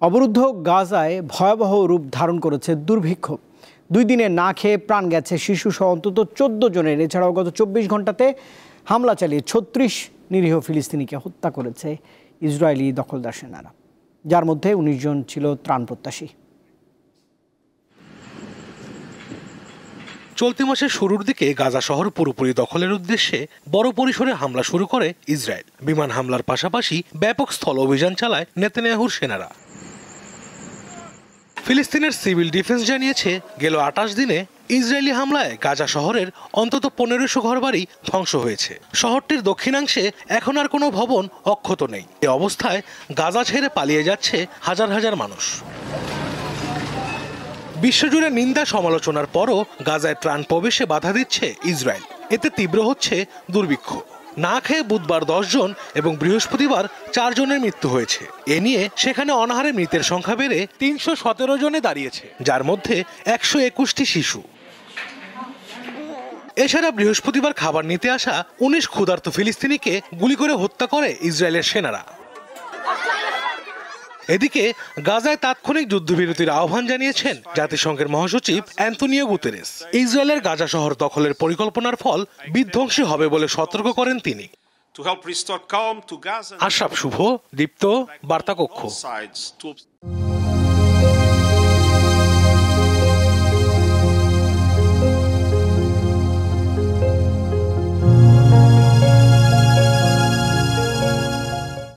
অবরুদ্ধ গাজায় ভয়াবহ রূপ ধারণ করেছে দুর্ভিক্ষ। 2 দিনে না খেয়ে প্রাণ গেছে শিশুসহ অন্তত 14 জনের। এছাড়াও গত 24 ঘন্টাতে হামলা চালিয়ে 36 নিরীহ ফিলিস্তিনিকে হত্যা করেছে ইসরায়েলি দখলদার সেনারা, যার মধ্যে 19 জন ছিল ত্রাণ প্রত্যাশী। চলতি মাসের শুরুর দিকে গাজা শহর পুরোপুরি দখলের উদ্দেশ্যে বড় পরিসরে হামলা শুরু করে ইসরায়েল। বিমান হামলার পাশাপাশি ব্যাপক স্থল অভিযান চালায় নেতানিয়াহুর সেনারা। ফিলিস্তিনের সিভিল ডিফেন্স জানিয়েছে, গেল 28 দিনে ইসরায়েলি হামলায় গাজা শহরের অন্তত 1500 ঘরবাড়ি ধ্বংস হয়েছে। শহরটির দক্ষিণাংশে এখন আর কোনো ভবন অক্ষত নেই। এ অবস্থায় গাজা ছেড়ে পালিয়ে যাচ্ছে হাজার হাজার মানুষ। বিশ্বজুড়ে নিন্দা সমালোচনার পরও গাজায় ত্রাণ প্রবেশে বাধা দিচ্ছে ইসরায়েল। এতে তীব্র হচ্ছে দুর্ভিক্ষ। না খেয়ে বুধবার 10 জন এবং বৃহস্পতিবার 4 জনের মৃত্যু হয়েছে। এ নিয়ে সেখানে অনাহারে মৃতের সংখ্যা বেড়ে 317 জনে দাঁড়িয়েছে, যার মধ্যে 121টি শিশু। এছাড়া বৃহস্পতিবার খাবার নিতে আসা 19 ক্ষুধার্ত ফিলিস্তিনিকে গুলি করে হত্যা করে ইসরায়েলের সেনারা। এদিকে গাজায় তাৎক্ষণিক যুদ্ধবিরতির আহ্বান জানিয়েছেন জাতিসংঘের মহাসচিব অ্যান্তোনিও গুতেরেস। ইসরায়েলের গাজা শহর দখলের পরিকল্পনার ফল বিধ্বংসী হবে বলে সতর্ক করেন তিনি। আশরাফ শুভ, দীপ্ত, বার্তা কক্ষ।